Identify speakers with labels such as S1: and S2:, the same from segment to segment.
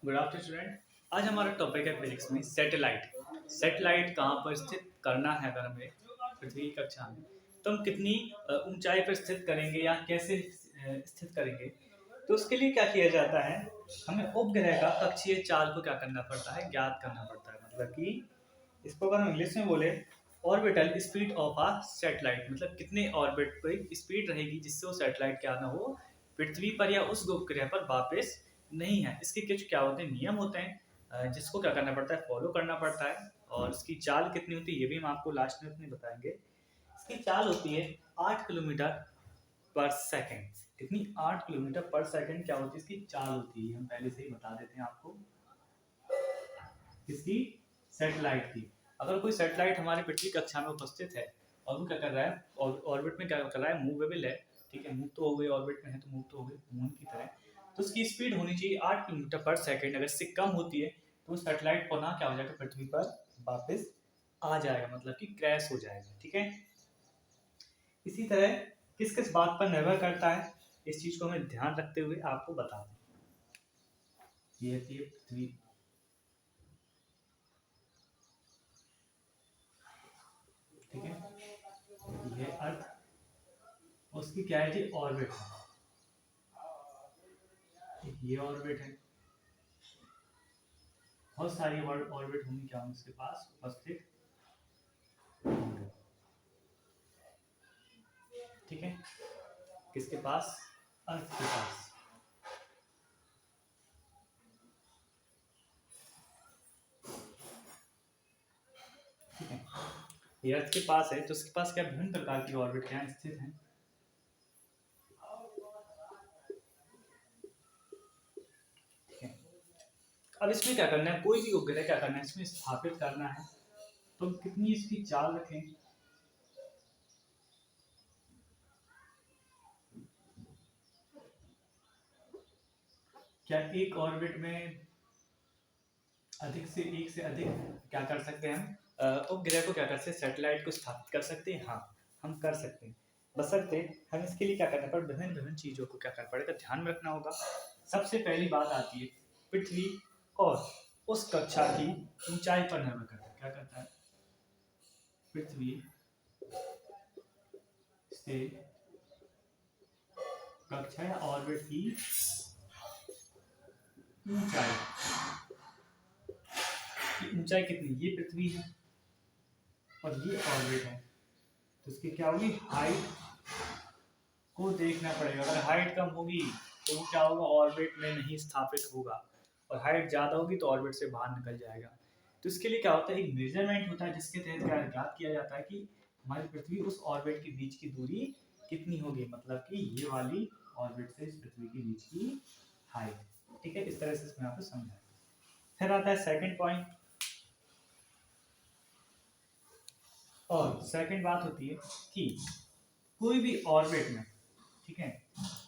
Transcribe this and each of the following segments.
S1: Good afternoon student. आज हमारा topic है फिजिक्स में सैटेलाइट। सैटेलाइट कहाँ पर स्थित करना है अगर हमें पृथ्वी की कक्षा में, तो हम कितनी ऊंचाई पर स्थित करेंगे या कैसे स्थित करेंगे। तो उसके लिए क्या किया जाता है, हमें उपग्रह का कक्षीय चाल को क्या करना पड़ता है, ज्ञात करना पड़ता है। मतलब कि इसको अगर हम इंग्लिश में बोले, orbital speed of a satellite, मतलब कितने ऑर्बिट पर स्पीड रहेगी जिससे वो सैटेलाइट क्या ना हो पृथ्वी पर या उस उपग्रह पर वापस नहीं है। इसके कुछ क्या होते हैं, नियम होते हैं जिसको क्या करना पड़ता है, फॉलो करना पड़ता है। और इसकी चाल कितनी होती है ये भी हम आपको लास्ट में बताएंगे। इसकी चाल होती है 8 किलोमीटर पर सेकेंड। कितनी? 8 किलोमीटर पर सेकेंड क्या होती है इसकी चाल होती है। हम पहले से ही बता देते हैं आपको। किसकी? सैटेलाइट की। अगर कोई सैटेलाइट हमारी पृथ्वी कक्षा में उपस्थित है और वो क्या कर रहा है, ऑर्बिट में क्या कर रहा है, मूवेबल है, ठीक है, मूव तो हो गई, ऑर्बिट में है तो मूव तो हो गई मून की तरह, तो उसकी स्पीड होनी चाहिए 8 किलोमीटर पर सेकेंड। अगर इससे कम होती है तो सैटेलाइट पुनः क्या हो जाएगा, पृथ्वी पर वापस आ जाएगा, मतलब कि क्रैश हो जाएगा। ठीक है। इसी तरह किस किस बात पर निर्भर करता है, इस चीज को हमें ध्यान रखते हुए आपको बता दें। ये थी पृथ्वी, ठीक है, ये अर्थ, उसकी क्या है जी, ऑर्बिट है, ये ऑर्बिट है, बहुत सारी ऑर्बिट होंगी क्या उसके पास उपस्थित होंगे। ठीक है, किसके पास? अर्थ के पास। ठीक है, ये अर्थ के पास है तो उसके पास क्या विभिन्न प्रकार की ऑर्बिट क्या स्थित हैं। ठीक है, अब इसमें क्या करना है, कोई भी उपग्रह क्या करना है, इसमें स्थापित करना है, तो कितनी इसकी चाल रखें। क्या एक ऑर्बिट में एक से अधिक क्या कर सकते हैं हम, उपग्रह को क्या कर सकते हैं, सैटेलाइट को स्थापित कर सकते हैं। हाँ, हम कर सकते हैं, बशर्ते हम इसके लिए क्या करना पड़ेगा, विभिन्न विभिन्न चीजों को क्या करना पड़ेगा, ध्यान में रखना होगा। सबसे पहली बात आती है पृथ्वी और उस कक्षा की ऊंचाई पर निर्भर करता है। क्या करता है, पृथ्वी से कक्षा या ऑर्बिट की ऊंचाई, ऊंचाई कितनी, ये पृथ्वी है और ये ऑर्बिट है, तो इसकी क्या होगी, हाइट को देखना पड़ेगा। अगर हाइट कम होगी तो वो क्या होगा, ऑर्बिट में नहीं स्थापित होगा, और हाइट ज़्यादा होगी तो ऑर्बिट से बाहर निकल जाएगा। तो इसके लिए क्या होता है, एक मेजरमेंट होता है जिसके तहत क्या ज्ञात किया जाता है कि हमारी पृथ्वी उस ऑर्बिट के बीच की दूरी कितनी होगी, मतलब कि ये वाली ऑर्बिट से इस पृथ्वी के बीच की हाइट। ठीक है, इस तरह से इसमें आपको समझा। फिर आता है सेकंड पॉइंट, और सेकंड बात होती है कि कोई भी ऑर्बिट में, ठीक है,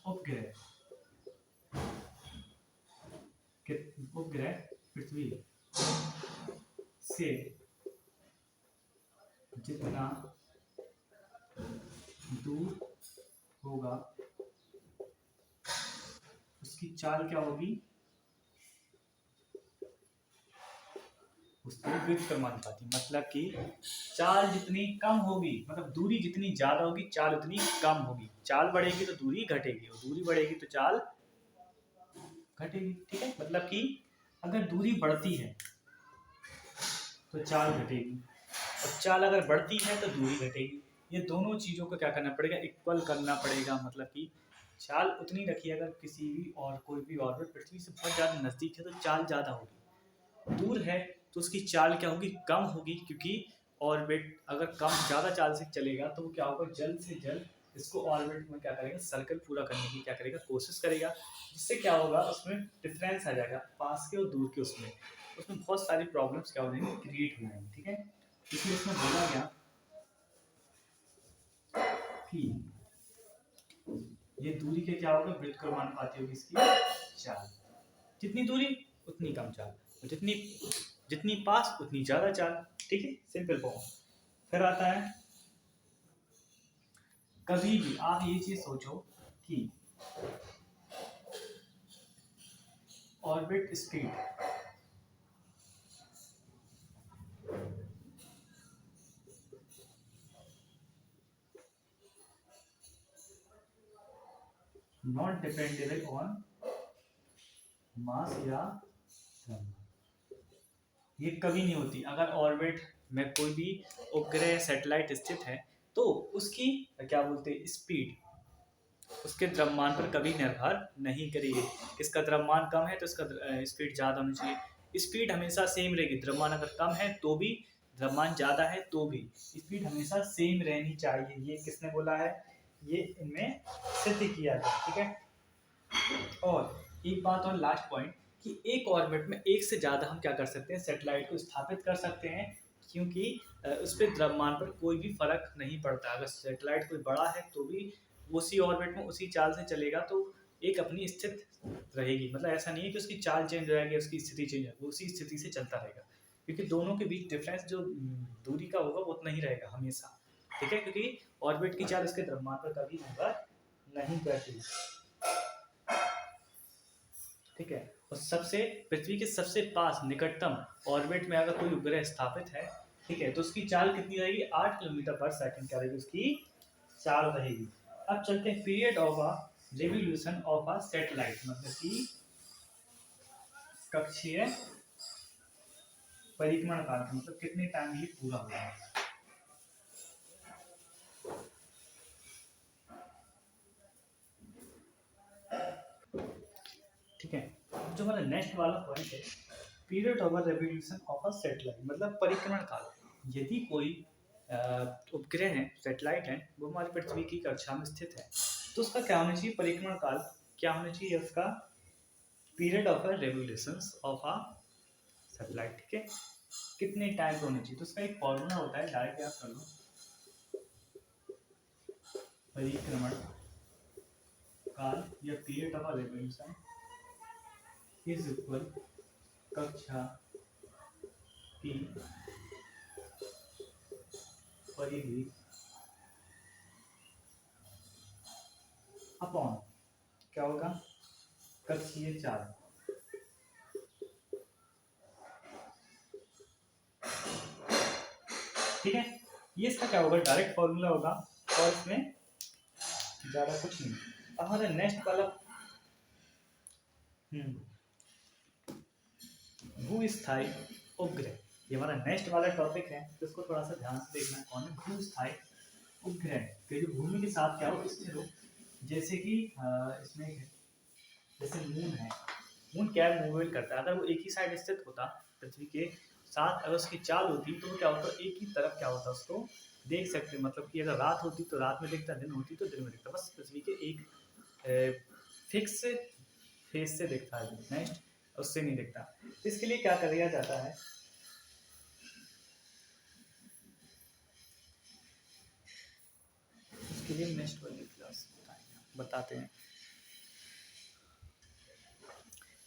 S1: उपग्रह उपग्रह पृथ्वी से जितना दूर होगा उसकी चाल क्या होगी, उसके व्युत्क्रमानुपाती। मतलब कि चाल जितनी कम होगी, मतलब दूरी जितनी ज्यादा होगी चाल उतनी कम होगी। चाल बढ़ेगी तो दूरी घटेगी, और दूरी बढ़ेगी तो चाल घटेगी। ठीक है, मतलब कि अगर दूरी बढ़ती है तो चाल घटेगी, और चाल अगर बढ़ती है तो दूरी घटेगी। ये दोनों चीज़ों को क्या करना पड़ेगा, इक्वल करना पड़ेगा। मतलब कि चाल उतनी रखिए, अगर किसी भी और कोई भी ऑर्बिट पृथ्वी से बहुत ज़्यादा नज़दीक है तो चाल ज़्यादा होगी, दूर है तो उसकी चाल क्या होगी, कम होगी। क्योंकि ऑर्बिट अगर कम ज़्यादा चाल से चलेगा तो वो क्या होगा, जल्द से जल्द इसको ऑर्बिट में क्या करेगा, सर्कल पूरा करने की क्या करेगा, कोशिश करेगा। जिससे क्या होगा, उसमें डिफरेंस आ जाएगा पास के और दूर के, उसमें बहुत सारी प्रॉब्लम्स क्या हो जाएंगी, क्रिएट हो जाएंगी। ठीक है, इसलिए इसमें बोला गया कि ये दूरी के क्या होगा, व्युत्क्रमानुपाती होगी इसकी चाल। जितनी दूरी उतनी कम चाल, और जितनी जितनी पास उतनी ज्यादा चाल। ठीक है, सिंपल फॉर्म। फिर आता है, कभी भी आप ये चीज सोचो कि orbit speed, not dependable on मास या द्रव्यमान, ये कभी नहीं होती। अगर ऑर्बिट में कोई भी उपग्रह सैटेलाइट स्थित है तो उसकी क्या बोलते हैं स्पीड उसके द्रव्यमान पर कभी निर्भर नहीं करेगी। इसका द्रव्यमान कम है तो इसका स्पीड ज़्यादा होनी चाहिए। स्पीड हमेशा सेम रहेगी, द्रव्यमान अगर कम है तो भी, द्रव्यमान ज़्यादा है तो भी स्पीड हमेशा सेम रहनी चाहिए। ये किसने बोला है? ये इनमें सिद्ध किया गया। ठीक है। और एक बात और लास्ट पॉइंट कि एक ऑर्बिट में एक से ज़्यादा हम क्या कर सकते हैं, सैटेलाइट को स्थापित कर सकते हैं, क्योंकि उस पर द्रव्यमान पर कोई भी फर्क नहीं पड़ता। अगर सैटेलाइट कोई बड़ा है तो भी उसी ऑर्बिट में उसी चाल से चलेगा तो एक अपनी स्थित रहेगी। मतलब ऐसा नहीं है कि उसकी चाल चेंज हो जाएगी, उसकी स्थिति चेंज होगी, उसी स्थिति से चलता रहेगा, क्योंकि दोनों के बीच डिफरेंस जो दूरी का होगा वो उतना ही रहेगा हमेशा। ठीक है, क्योंकि ऑर्बिट की चाल उसके द्रव्यमान पर कभी निर्भर नहीं करती। ठीक है। और सबसे पृथ्वी के सबसे पास निकटतम ऑर्बिट में अगर कोई उपग्रह स्थापित है, ठीक है, तो उसकी चाल कितनी रहेगी? 8 किलोमीटर पर सेकंड क्या रहेगी उसकी चाल रहेगी। अब चलते हैं period of a revolution of a satellite, मतलब कि कक्षीय परिक्रमण काल, मतलब कितने टाइम ये पूरा होगा। ठीक है। जो हमारा नेक्स्ट वाला पॉइंट है, period of revolution of a satellite, मतलब परिक्रमण काल। यदि कोई उपग्रह है, सैटेलाइट है, वो हमारी पृथ्वी की कक्षा में स्थित है तो उसका क्या होना चाहिए? परिक्रमण काल क्या होना चाहिए उसका? Period of revolution of a satellite. ठीक है, कितने टाइम पे होना चाहिए? तो उसका एक फॉर्मूला होता है, डायरेक्ट याद कर लो। परिक्रमण काल या period of revolution is equal कक्षा की परिधि अपॉन क्या होगा? कक्षीय चाल। ठीक है, ये इसका क्या होगा? डायरेक्ट फॉर्मूला होगा और इसमें ज्यादा कुछ नहीं। अब हमारा नेक्स्ट वाला भूस्थायी उपग्रह, ये हमारा नेक्स्ट वाला टॉपिक है, तो इसको थोड़ा सा ध्यान से देखना। कौन है? भूस्थायी उपग्रह के जो भूमि के साथ क्या हो स्थिर हो, जैसे कि इसमें जैसे मून है। मून क्या मूवमेंट करता है, अगर वो एक ही साइड स्थित होता पृथ्वी के साथ, अगर उसकी चाल होती तो वो क्या होता? एक ही तरफ क्या होता उसको देख सकते। मतलब कि अगर रात होती तो रात में दिखता, दिन होती तो दिन में दिखता, बस पृथ्वी के एक फिक्स फेस से दिखता है, नेक्स्ट उससे नहीं दिखता। इसके लिए क्या कर दिया जाता है? इसके लिए नेक्स्ट वाली क्लास बताते हैं।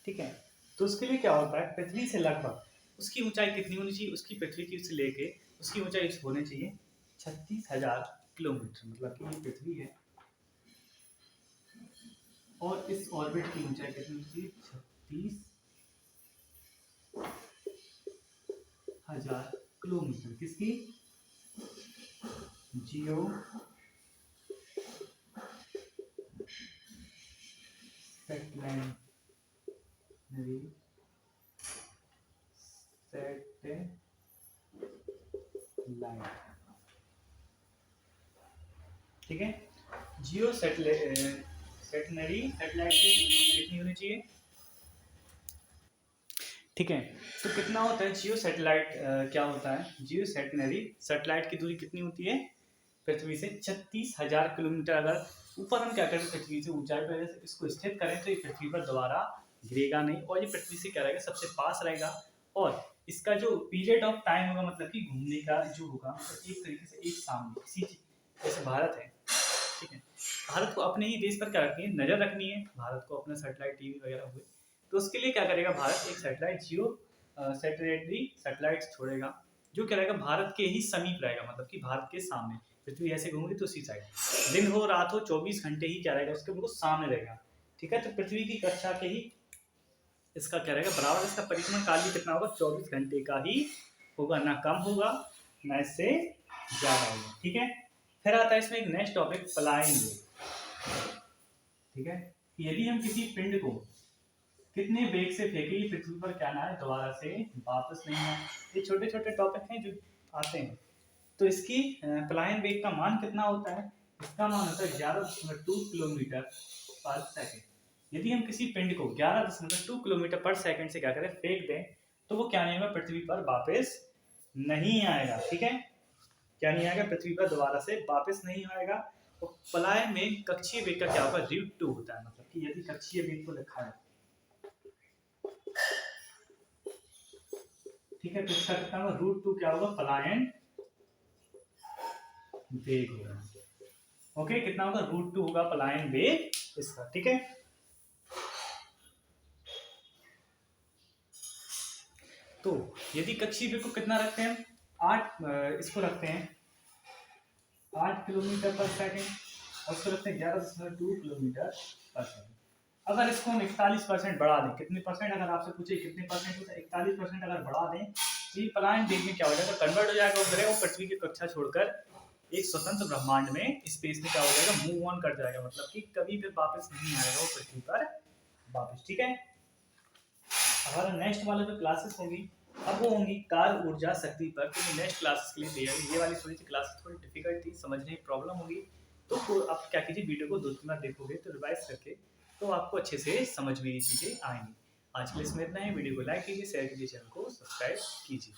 S1: ठीक है, तो उसके लिए क्या होता है? पृथ्वी से लगभग उसकी ऊंचाई कितनी होनी चाहिए? उसकी पृथ्वी की से लेके उसकी ऊंचाई होनी चाहिए 36,000 किलोमीटर, मतलब कि ये पृथ्वी है और इस ऑर्बिट की ऊंचाई कितनी होनी चाहिए? 36,000 किलोमीटर। किसकी? जियो सैटेलाइट ठीक है, जियो सैटेलाइट कितनी होनी चाहिए? ठीक है, तो कितना होता है जियो सैटेलाइट? क्या होता है जियो सैटेलाइट की दूरी कितनी होती है पृथ्वी से? 36,000 किलोमीटर। अगर ऊपर हम क्या करें, पृथ्वी से ऊंचाई पर इसको स्थित करें तो ये पृथ्वी पर दोबारा गिरेगा नहीं और ये पृथ्वी से क्या रहेगा? सबसे पास रहेगा। और इसका जो पीरियड ऑफ टाइम होगा, मतलब कि घूमने का जो होगा, मतलब एक तरीके से एक सामने इसी जैसे भारत है। ठीक है, भारत को अपने ही देश पर क्या रखनी है? नजर रखनी है। भारत को अपना सैटेलाइट टीवी वगैरह हुए तो उसके लिए क्या करेगा भारत? एक सैटेलाइट जियो सैटेलाइट छोड़ेगा जो क्या रहेगा? भारत के ही समीप रहेगा, मतलब कि भारत के सामने। पृथ्वी ऐसे घूमेगी तो उसी साइड, दिन हो रात हो 24 घंटे ही क्या रहेगा? उसके बिल्कुल सामने रहेगा। ठीक है, तो पृथ्वी की कक्षा के ही इसका क्या रहेगा बराबर, इसका परिक्रमण काल भी कितना होगा 24 घंटे का ही होगा, ना कम होगा ना इससे ज़्यादा होगा। ठीक है, फिर आता है इसमें एक नेक्स्ट टॉपिक पलायन वेग। ठीक है, यदि हम किसी पिंड को कितने वेग से फेंके ये पृथ्वी पर क्या ना है दोबारा से वापस नहीं आए। ये छोटे छोटे टॉपिक हैं जो आते हैं। तो इसकी पलायन वेग का मान कितना होता है, इसका मान होता है 11.2 किलोमीटर पर सेकंड। यदि हम किसी पिंड को 11.2 किलोमीटर पर सेकंड से क्या करें फेंक दें तो वो क्या नहीं होगा पृथ्वी पर वापस नहीं आएगा। ठीक है, क्या नहीं आएगा पृथ्वी पर दोबारा से वापस नहीं आएगा। और पलायन में कक्षीय वेग का क्या होगा √2 होता है, मतलब कि यदि कक्षीय वेग को लिखा है, ठीक है, तो इसका कितना होगा √2 क्या होगा पलायन वेग होगा। ओके, कितना होगा √2 होगा पलायन वेग इसका। ठीक है, तो यदि कक्षीय वेग को कितना रखते हैं, 8 इसको रखते हैं 8 किलोमीटर पर सेकंड और इसको रखते हैं 11.2 किलोमीटर पर सेकंड। अगर इसको हम 41% बढ़ा दें, कितने परसेंट, अगर आपसे पूछे कितने परसेंट होता है 41% अगर बढ़ा दें तो ये पलायन वेग में क्या हो जाएगा कन्वर्ट हो जाएगा, वो ग्रह पृथ्वी की कक्षा छोड़कर एक स्वतंत्र ब्रह्मांड में स्पेस में क्या हो जाएगा मूव ऑन कर जाएगा, मतलब कि कभी भी वापस नहीं आएगा वो पृथ्वी पर वापस। ठीक है, हमारा नेक्स्ट वाले जो क्लासेस होगी अब वो होंगी काल ऊर्जा शक्ति पर। तो नेक्स्ट क्लासेस के लिए तैयारी, ये वाली थोड़ी सी क्लासेस थोड़ी डिफिकल्ट थी, समझने में प्रॉब्लम होगी। तो आप क्या कीजिए वीडियो को 2-3 बार देखोगे तो रिवाइज करके तो आपको अच्छे से समझ में ये चीज़ें आएंगी। आज के लिए इसमें इतना ही, वीडियो को लाइक कीजिए, शेयर कीजिए, चैनल को सब्सक्राइब कीजिए।